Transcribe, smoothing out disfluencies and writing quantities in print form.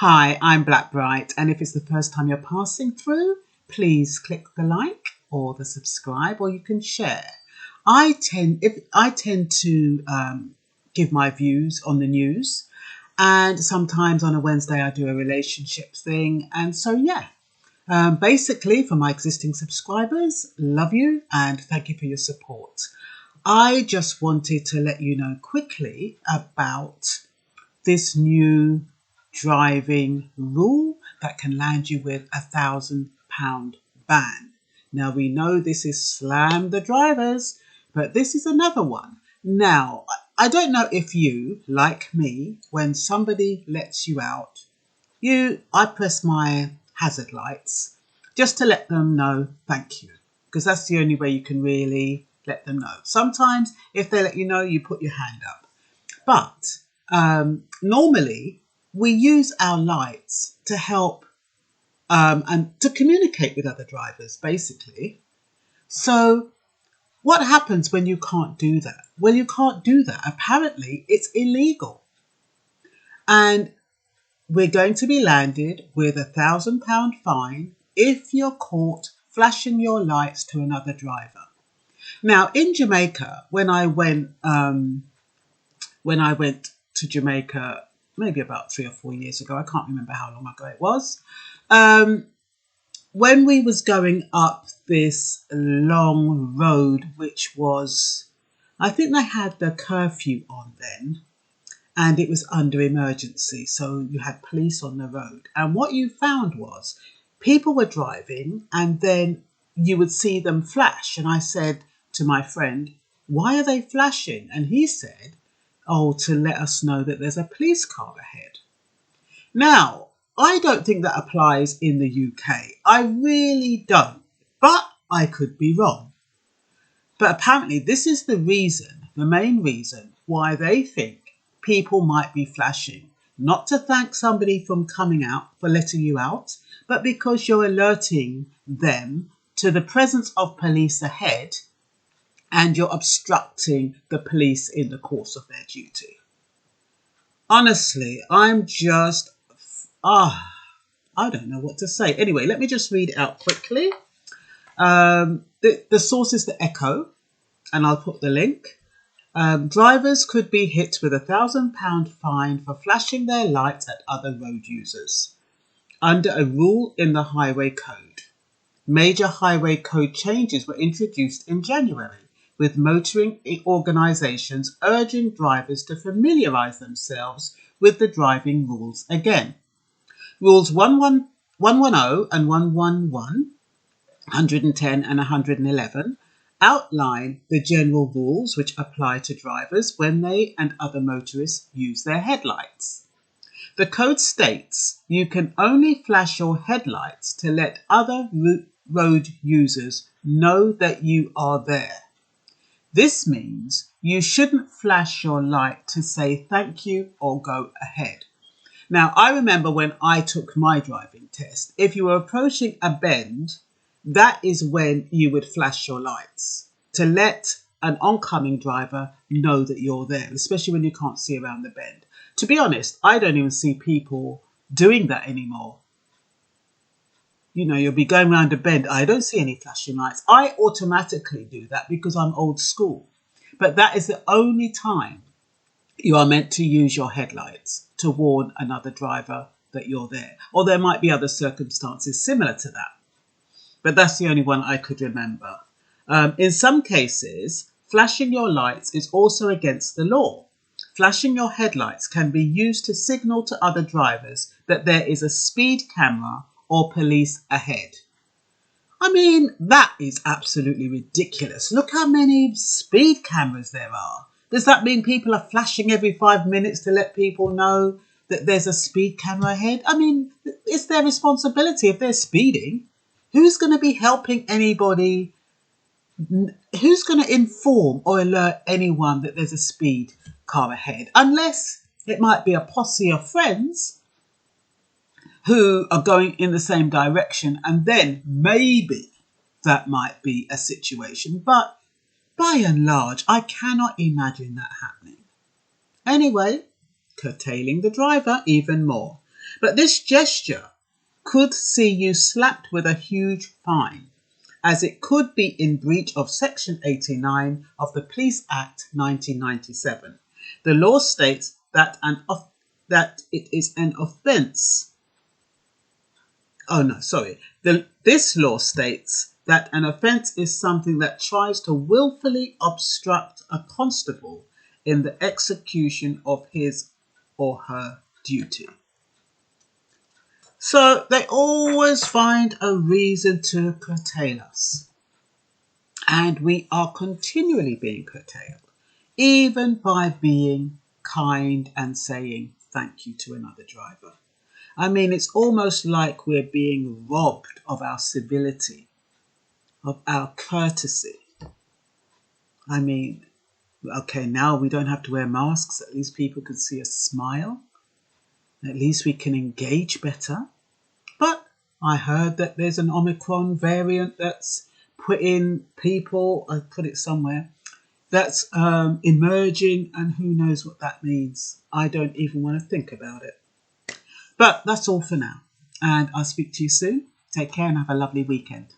Hi, I'm Blackbright, and if it's the first time you're passing through, please click the like or the subscribe, or you can share. I tend to give my views on the news, and sometimes on a Wednesday I do a relationship thing, and so yeah. Basically, for my existing subscribers, love you and thank you for your support. I just wanted to let you know quickly about this new driving rule that can land you with £1,000 ban. Now we know this is slam the drivers, but this is another one. Now, I don't know if you, like me, when somebody lets you out, I press my hazard lights just to let them know thank you, because that's the only way you can really let them know. Sometimes if they let you know, you put your hand up. But normally we use our lights to help and to communicate with other drivers, basically. So what happens when you can't do that? Well, you can't do that. Apparently, it's illegal. And we're going to be landed with £1,000 fine if you're caught flashing your lights to another driver. Now, in Jamaica, when I went to Jamaica, maybe about 3 or 4 years ago, I can't remember how long ago it was. When we was going up this long road, which was, I think they had the curfew on then, and it was under emergency, so you had police on the road. And what you found was people were driving and then you would see them flash. And I said to my friend, why are they flashing? And he said, oh, to let us know that there's a police car ahead. Now, I don't think that applies in the UK. I really don't, but I could be wrong. But apparently this is the main reason why they think people might be flashing. Not to thank somebody from coming out, for letting you out, but because you're alerting them to the presence of police ahead and you're obstructing the police in the course of their duty. Honestly, I'm just, I don't know what to say. Anyway, let me just read it out quickly. The source is the Echo, and I'll put the link. Drivers could be hit with £1,000 fine for flashing their lights at other road users under a rule in the Highway Code. Major Highway Code changes were introduced in January, with motoring organisations urging drivers to familiarise themselves with the driving rules again. Rules 110 and 111, 110 and 111 outline the general rules which apply to drivers when they and other motorists use their headlights. The code states you can only flash your headlights to let other road users know that you are there. This means you shouldn't flash your light to say thank you or go ahead. Now, I remember when I took my driving test, if you were approaching a bend, that is when you would flash your lights to let an oncoming driver know that you're there, especially when you can't see around the bend. To be honest, I don't even see people doing that anymore. You know, you'll be going around a bend. I don't see any flashing lights. I automatically do that because I'm old school. But that is the only time you are meant to use your headlights to warn another driver that you're there. Or there might be other circumstances similar to that. But that's the only one I could remember. In some cases, flashing your lights is also against the law. Flashing your headlights can be used to signal to other drivers that there is a speed camera or police ahead. I mean, that is absolutely ridiculous. Look how many speed cameras there are. Does that mean people are flashing every 5 minutes to let people know that there's a speed camera ahead? I mean, it's their responsibility if they're speeding. Who's going to be helping anybody? Who's going to inform or alert anyone that there's a speed car ahead? Unless it might be a posse of friends who are going in the same direction, and then maybe that might be a situation. But by and large, I cannot imagine that happening. Anyway, curtailing the driver even more. But this gesture could see you slapped with a huge fine, as it could be in breach of Section 89 of the Police Act 1997. The law states that it is an offence. Oh no, sorry. This law states that an offence is something that tries to willfully obstruct a constable in the execution of his or her duty. So they always find a reason to curtail us. And we are continually being curtailed, even by being kind and saying thank you to another driver. I mean, it's almost like we're being robbed of our civility, of our courtesy. I mean, okay, now we don't have to wear masks. At least people can see us smile. At least we can engage better. But I heard that there's an Omicron variant that's putting people, I put it somewhere, that's emerging, and who knows what that means. I don't even want to think about it. But that's all for now. And I'll speak to you soon. Take care and have a lovely weekend.